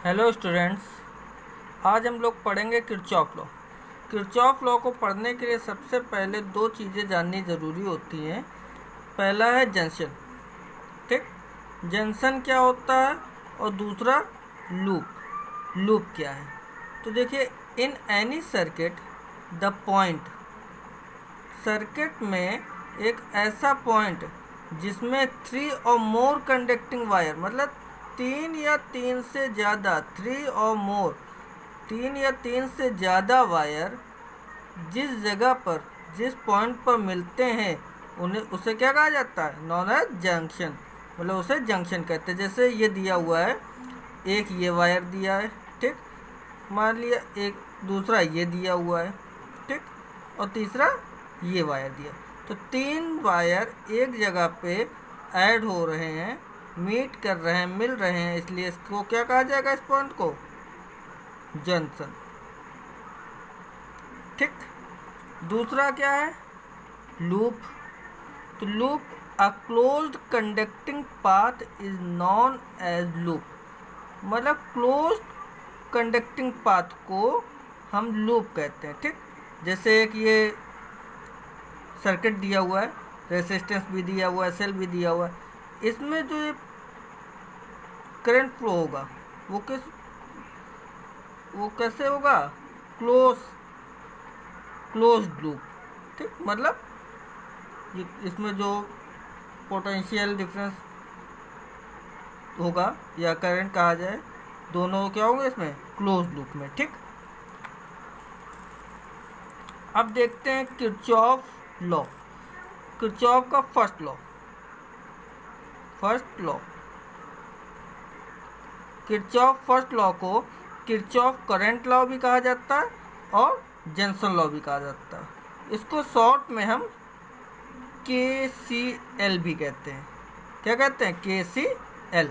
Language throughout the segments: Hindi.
हेलो स्टूडेंट्स, आज हम लोग पढ़ेंगे किरचॉफ लॉ। किरचॉफ लॉ को पढ़ने के लिए सबसे पहले दो चीज़ें जाननी ज़रूरी होती हैं। पहला है जंक्शन, ठीक, जंक्शन क्या होता है, और दूसरा लूप। लूप क्या है? तो देखिए, in any circuit the point, circuit में एक ऐसा पॉइंट जिसमें 3 और मोर कंडक्टिंग वायर, मतलब 3 या 3 से ज़्यादा, 3 और मोर, 3 या 3 से ज़्यादा वायर जिस जगह पर, जिस पॉइंट पर मिलते हैं उन्हें, उसे क्या कहा जाता है? नॉन एज जंक्शन, मतलब उसे जंक्शन कहते हैं। जैसे ये दिया हुआ है, एक ये वायर दिया है, ठीक, मान लिया, एक दूसरा ये दिया हुआ है, ठीक, और तीसरा ये वायर दिया। तो 3 वायर एक जगह पे ऐड हो रहे हैं, मीट कर रहे हैं, मिल रहे हैं, इसलिए इसको क्या कहा जाएगा? इस पॉइंट को जंक्शन, ठीक। दूसरा क्या है? लूप। तो loop, a closed conducting path is known as loop, मतलब क्लोज्ड कंडक्टिंग पाथ को हम लूप कहते हैं, ठीक। जैसे एक ये सर्किट दिया हुआ है, रेजिस्टेंस भी दिया हुआ है, सेल भी दिया हुआ है, इसमें जो ये करंट फ्लो होगा वो कैसे होगा? क्लोज्ड लूप, ठीक। मतलब इसमें जो पोटेंशियल डिफरेंस होगा या करंट कहा जाए, दोनों क्या होंगे इसमें? क्लोज्ड लूप में, ठीक। अब देखते हैं किरचॉफ लॉ, किरचॉफ का first law. Kirchhoff first law को किरचॉफ करंट लॉ भी कहा जाता है और जंक्शन लॉ भी कहा जाता है। इसको शॉर्ट में हम KCL भी कहते हैं। क्या कहते हैं? KCL।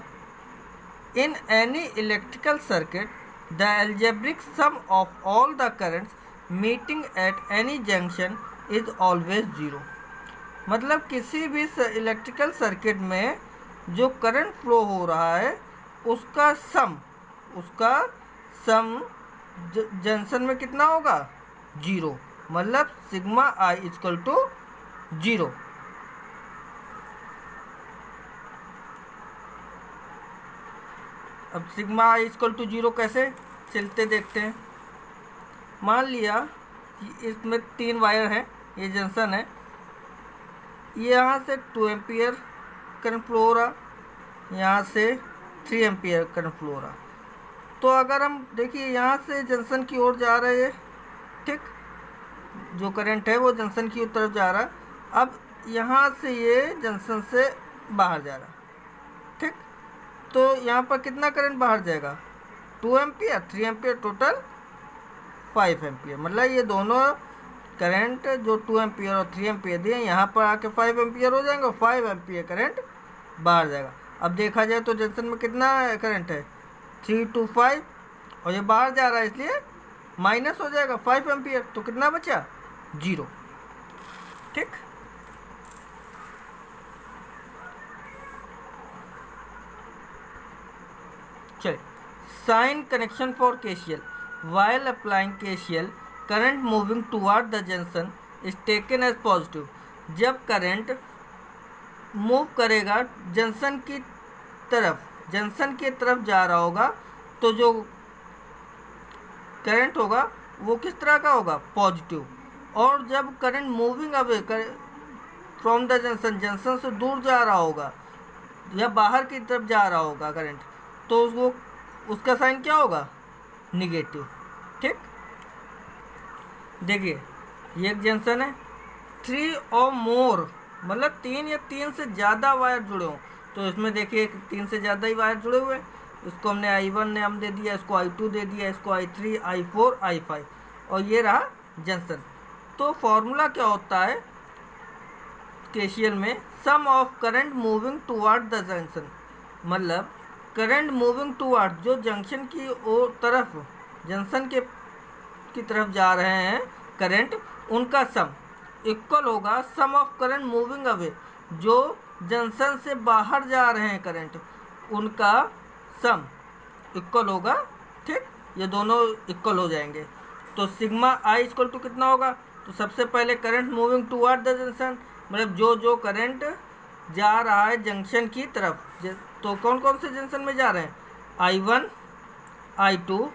In any electrical circuit the algebraic sum of all the currents meeting at any junction is always zero. मतलब किसी भी इलेक्ट्रिकल सर्किट में जो करंट फ्लो हो रहा है उसका सम जंक्शन में कितना होगा? जीरो। मतलब sigma I equal to zero. अब sigma I equal to zero कैसे चलते देखते हैं। मान लिया कि इसमें 3 वायर है, ये जंक्शन है, ये यहाँ से 2 एम्पियर करंट फ्लो हो रहा, यहाँ से 3 एम्पियर करंट फ्लो हो रहा। तो अगर हम देखिए, यहाँ से जंक्शन की ओर जा रहे हैं, ठीक, जो करंट है वो जंक्शन की तरफ जा रहा है। अब यहाँ से ये जंक्शन से बाहर जा रहा, ठीक। तो यहाँ पर कितना करंट बाहर जाएगा? 2 एम्पियर, 3 एम्पियर, टोटल 5 एम्पियर। मतलब ये दोनों करंट जो 2 एम्पियर और 3 एम्पियर दिए, यहाँ पर आके 5 एम्पियर हो जाएंगे, 5 एम्पियर करंट बाहर जाएगा। अब देखा जाए तो जंक्शन में कितना करंट है? 3 to 5, और ये बाहर जा रहा है इसलिए माइनस हो जाएगा 5 एम्पियर। तो कितना बचा? 0, ठीक। चलिए, sign connection for KCL। While applying KCL, current moving toward the junction is taken as positive। जब करंट मूव करेगा जंक्शन की तरफ जा रहा होगा, तो जो करंट होगा वो किस तरह का होगा? पॉजिटिव। और जब current moving away from the junction से दूर जा रहा होगा या बाहर की तरफ जा रहा होगा करंट, तो वो उसका साइन क्या होगा? निगेटिव, ठीक। देखिए, ये एक जंक्शन है, 3 और मोर, मतलब 3 या 3 से ज़्यादा वायर जुड़े हों। तो इसमें देखिए 3 से ज़्यादा ही वायर जुड़े हुए हैं। इसको हमने I1 नाम दे दिया, इसको I2 दे दिया, इसको I3, I4, I5, और ये रहा जंक्शन। तो फॉर्मूला क्या होता है KCL में? Sum of current moving toward the junction, मतलब करंट मूविंग टुवर्ड, जो जंक्शन की तरफ, जंक्शन की तरफ जा रहे हैं करंट, उनका सम इक्वल होगा सम ऑफ करंट मूविंग अवे, जो जंक्शन से बाहर जा रहे हैं करंट, उनका सम इक्वल होगा, ठीक, ये दोनों इक्वल हो जाएंगे। तो सिग्मा आई इक्वल टू कितना होगा, तो सबसे पहले current moving toward the junction, मतलब जो करंट जा रहा है जंक्शन की तरफ, तो कौन कौन से जंक्शन में जा रहे हैं, I1 I2,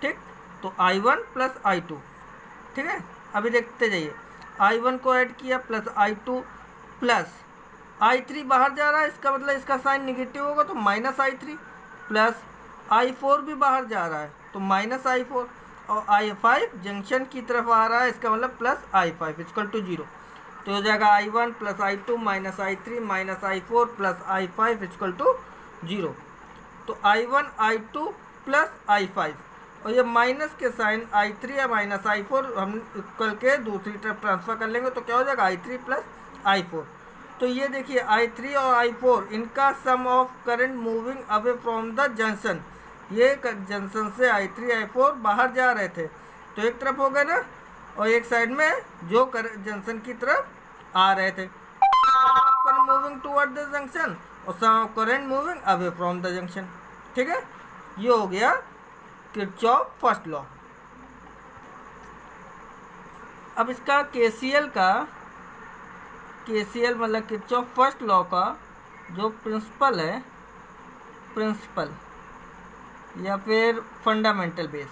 ठीक, तो I1 प्लस I2, ठीक है। अभी देखते जाइए, I1 को ऐड किया प्लस I2 प्लस I3 बाहर जा रहा है, इसका मतलब इसका साइन निगेटिव होगा तो माइनस I3 प्लस I4 भी बाहर जा रहा है तो माइनस I4 और I5 जंक्शन की तरफ आ रहा है, इसका मतलब प्लस I5 इक्वल टू 0। तो हो जाएगा I1 plus I2 minus I3 minus I4 plus I5 equal to 0। तो I1 I2 प्लस I5 और ये माइनस के साइन I3 या माइनस I4 हम इक्वल के दूसरी तरफ ट्रांसफ़र कर लेंगे तो क्या हो जाएगा I3 प्लस I4। तो ये देखिए I3 और I4 इनका sum of current moving away from the junction, ये जंक्शन से I3 I4 बाहर जा रहे थे तो एक तरफ हो गए ना, और एक साइड में जो जंक्शन की तरफ आ रहे थे, current moving toward the junction और sum of current moving away from the junction, ठीक है। ये हो गया किरचॉफ फर्स्ट लॉ। अब इसका केसीएल मतलब किरचॉफ फर्स्ट लॉ का जो प्रिंसिपल है, प्रिंसिपल या फिर फंडामेंटल बेस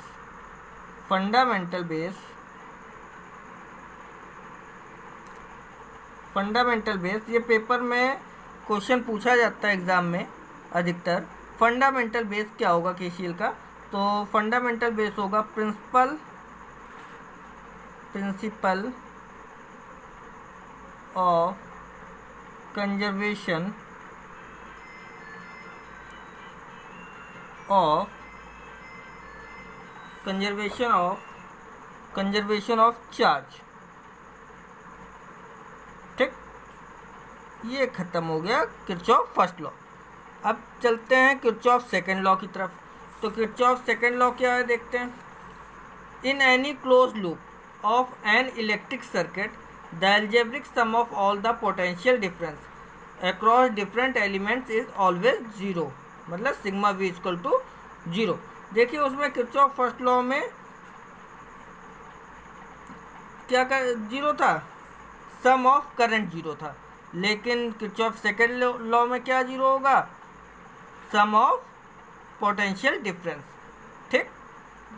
ये पेपर में क्वेश्चन पूछा जाता है एग्ज़ाम में अधिकतर। फंडामेंटल बेस क्या होगा केसीएल का, तो फंडामेंटल बेस होगा principle of conservation of charge, ठीक। ये खत्म हो गया किरचॉफ फर्स्ट लॉ। अब चलते हैं किरचॉफ सेकंड लॉ की तरफ। तो किरचॉफ सेकंड लॉ क्या है देखते हैं। In any close loop of an electric circuit the algebraic sum of all the potential difference across different elements is always 0, मतलब सिग्मा वी इक्वल टू 0। देखिए उसमें किरचॉफ फर्स्ट लॉ में क्या 0 था, सम ऑफ करंट 0 था, लेकिन किरचॉफ सेकंड लॉ में क्या 0 होगा, सम ऑफ पोटेंशियल डिफरेंस, ठीक।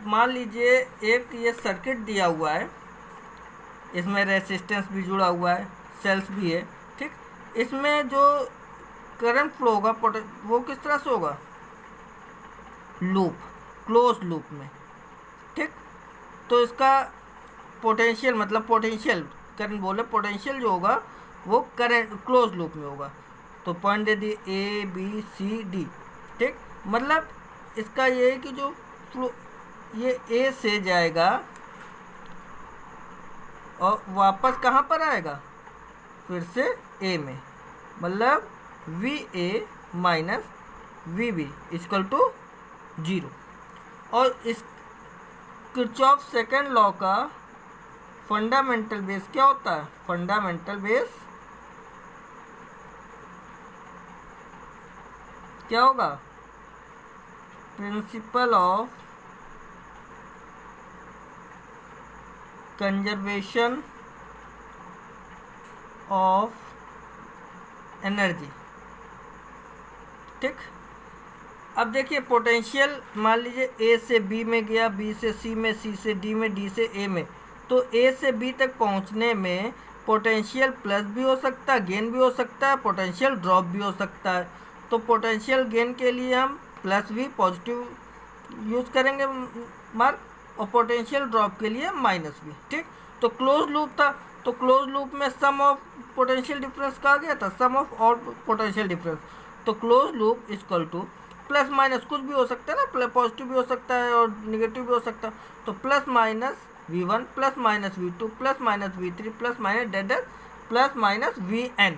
मान लीजिए एक ये सर्किट दिया हुआ है, इसमें रेसिस्टेंस भी जुड़ा हुआ है, सेल्स भी है, ठीक। इसमें जो करंट फ्लो होगा वो किस तरह से होगा, लूप, क्लोज लूप में, ठीक। तो इसका पोटेंशियल मतलब पोटेंशियल करंट बोले, पोटेंशियल जो होगा वो करंट क्लोज लूप में होगा। तो पॉइंट दे दिए ABCD, ठीक। मतलब इसका ये है कि जो फ्लो ये A से जाएगा और वापस कहाँ पर आएगा, फिर से A में, मतलब VA minus VB equal to 0। और इस किरचॉफ सेकंड लॉ का फंडामेंटल बेस क्या होता है, फंडामेंटल बेस क्या होगा, principle of conservation of energy, ठीक। अब देखिए पोटेंशियल मान लीजिए A से B में गया, B से C में, C से D में, D से A में, तो A से B तक पहुंचने में पोटेंशियल प्लस भी हो सकता है, गेन भी हो सकता है, पोटेंशियल ड्रॉप भी हो सकता है। तो पोटेंशियल गेन के लिए हम प्लस भी पॉजिटिव यूज़ करेंगे मार्क, और पोटेंशियल ड्रॉप के लिए माइनस भी, ठीक। तो क्लोज लूप था, तो क्लोज लूप में सम ऑफ पोटेंशियल डिफरेंस कहा गया था, सम ऑफ ऑल पोटेंशियल डिफरेंस। तो close loop equal two plus minus कुछ भी हो सकता है ना, पॉजिटिव भी हो सकता है और निगेटिव भी हो सकता है। तो plus minus V1 plus minus V2 plus minus V3 plus minus dead plus minus Vn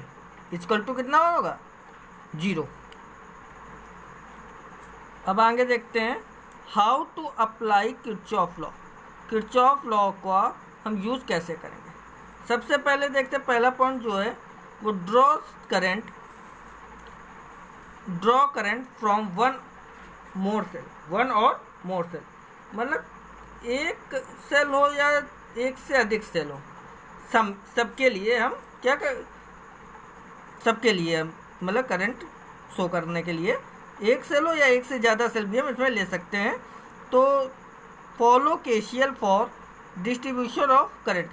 equal to कितना होगा, 0। अब आगे देखते हैं how to apply Kirchhoff law. Kirchhoff law का हम यूज़ कैसे करेंगे। सबसे पहले देखते हैं, पहला पॉइंट जो है वो draw current from one more cell, one or more cell, मतलब एक सेल हो या एक से अधिक सेल हो, सबके लिए हम क्या कर, सबके लिए हम मतलब करंट शो करने के लिए एक सेल हो या एक से ज़्यादा सेल भी हम इसमें ले सकते हैं। तो follow KCL for distribution of current,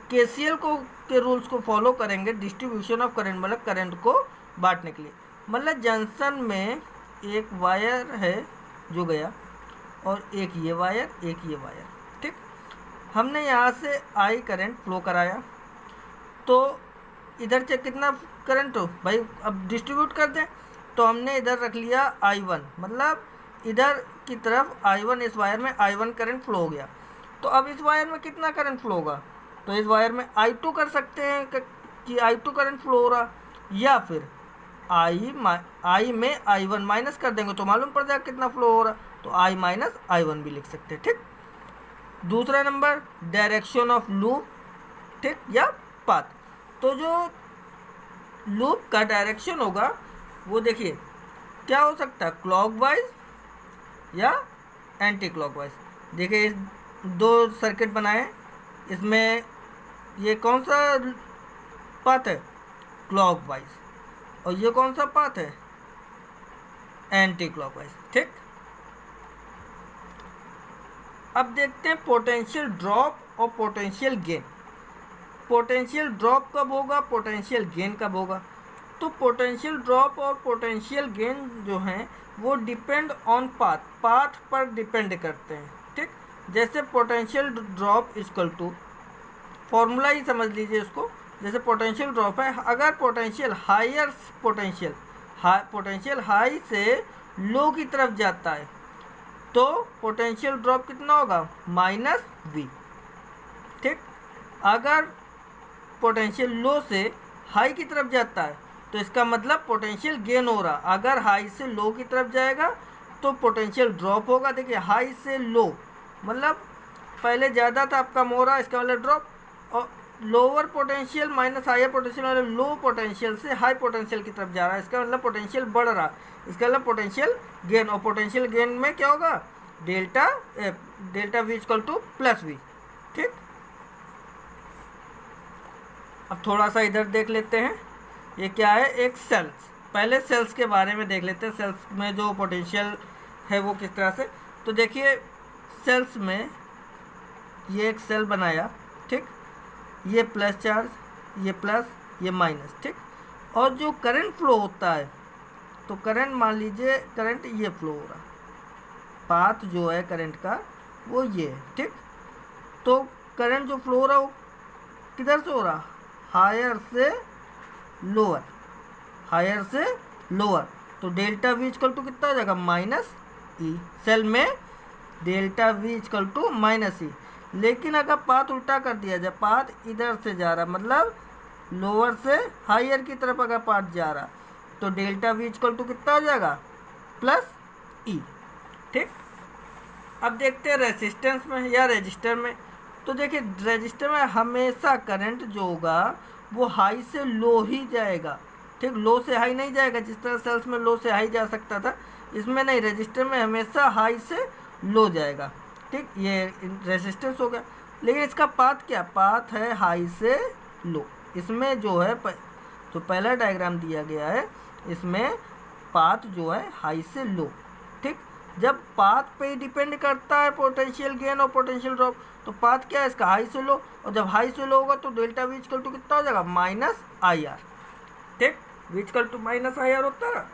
KCL को के रूल्स को फॉलो करेंगे डिस्ट्रीब्यूशन ऑफ करंट, मतलब करंट को बांटने के लिए। मतलब जंक्शन में एक वायर है जो गया और एक ये वायर, एक ये वायर, ठीक। हमने यहाँ से आई करंट फ्लो कराया, तो इधर से कितना करंट हो भाई, अब डिस्ट्रीब्यूट कर दें, तो हमने इधर रख लिया I1, मतलब इधर की तरफ I1, इस वायर में I1 करंट फ्लो हो गया। तो अब इस वायर में कितना करंट फ्लो होगा, तो इस वायर में I2 कर सकते हैं कि I2 करंट फ्लो हो रहा, या फिर I में I1 माइनस कर देंगे तो मालूम पड़ जाएगा कितना फ्लो हो रहा, तो I माइनस I1 भी लिख सकते हैं, ठीक। दूसरा नंबर डायरेक्शन ऑफ लूप, ठीक, या पाथ। तो जो लूप का डायरेक्शन होगा वो देखिए क्या हो सकता है, क्लॉकवाइज या एंटी क्लॉकवाइज। देखिए इस दो सर्किट बनाए, इसमें ये कौन सा पाथ है, क्लॉकवाइज, और ये कौन सा पाथ है, एंटी क्लॉकवाइज, ठीक। अब देखते हैं पोटेंशियल ड्रॉप और पोटेंशियल गेन। पोटेंशियल ड्रॉप कब होगा, पोटेंशियल गेन कब होगा। तो पोटेंशियल ड्रॉप और पोटेंशियल गेन जो हैं वो डिपेंड ऑन पाथ पर डिपेंड करते हैं, ठीक। जैसे potential drop equal to, formula ही समझ लीजिए इसको, जैसे पोटेंशियल ड्रॉप है, अगर पोटेंशियल पोटेंशियल हाई से लो की तरफ जाता है तो पोटेंशियल ड्रॉप कितना होगा, -V, ठीक। अगर पोटेंशियल लो से हाई की तरफ जाता है तो इसका मतलब पोटेंशियल गेन हो रहा, अगर हाई से लो की तरफ जाएगा तो पोटेंशियल ड्रॉप होगा। देखिए हाई से लो मतलब पहले ज़्यादा था, अब कम हो रहा, इसका मतलब ड्रॉप। और lower potential minus higher potential, मतलब लो पोटेंशियल से हाई पोटेंशियल की तरफ जा रहा है, इसका मतलब पोटेंशियल बढ़ रहा, इसका मतलब पोटेंशियल गेन। और पोटेंशियल गेन में क्या होगा, delta V equal to +V, ठीक। अब थोड़ा सा इधर देख लेते हैं, ये क्या है, एक सेल्स। पहले सेल्स के बारे में देख लेते हैं, सेल्स में जो पोटेंशियल है वो किस तरह से। तो देखिए सेल्स में ये एक सेल बनाया, ठीक, ये प्लस चार्ज, ये प्लस, ये माइनस, ठीक। और जो करंट फ्लो होता है, तो करंट मान लीजिए करंट ये फ्लो हो रहा, पाथ जो है करंट का वो ये है, ठीक। तो करंट जो फ्लो हो रहा वो किधर से हो रहा, हायर से लोअर, हायर से लोअर। तो डेल्टा V इक्वल टू कितना हो जाएगा, -E। सेल में delta V equal to -E। लेकिन अगर पाथ उल्टा कर दिया जाए, पाथ इधर से जा रहा, मतलब लोअर से हायर की तरफ अगर पाथ जा रहा, तो डेल्टा V इक्वल टू कितना हो जाएगा, +E, ठीक। अब देखते हैं रेजिस्टेंस में या रजिस्टर में। तो देखिए रजिस्टर में हमेशा करंट जो होगा वो हाई से लो ही जाएगा, ठीक, लो से हाई नहीं जाएगा। जिस तरह सेल्स में लो से हाई जा सकता था, इसमें नहीं, रजिस्टर में हमेशा हाई से लो जाएगा, ठीक। ये रेजिस्टेंस हो गया। लेकिन इसका पाथ क्या, पाथ है हाई से लो। इसमें जो है जो पहला डायग्राम दिया गया है, इसमें पाथ जो है हाई से लो, ठीक। जब पाथ पे डिपेंड करता है पोटेंशियल गेन और पोटेंशियल ड्रॉप, तो पाथ क्या है इसका, हाई से लो। और जब हाई से लो होगा तो डेल्टा V इक्वल टू कितना हो जाएगा, -IR, ठीक। V इक्वल टू -IR होता है,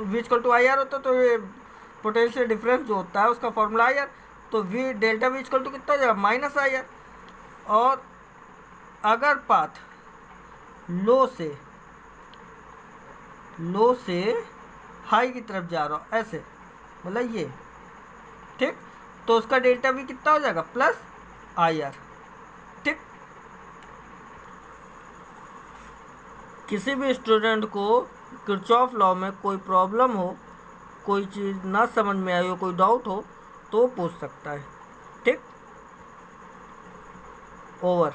V इक्वल टू IR होता है, तो ये पोटेंशियल डिफरेंस जो होता है उसका फॉर्मूला IR। तो डेल्टा V इक्वल टू कितना हो जाएगा, -IR। और अगर पाथ लो से हाई की तरफ जा रहा हो, ऐसे मतलब ये, ठीक, तो उसका डेल्टा V कितना हो जाएगा, +IR, ठीक। किसी भी स्टूडेंट को किरचॉफ लॉ में कोई प्रॉब्लम हो, कोई चीज़ ना समझ में आई हो, कोई डाउट हो, तो पूछ सकता है, ठीक। ओवर।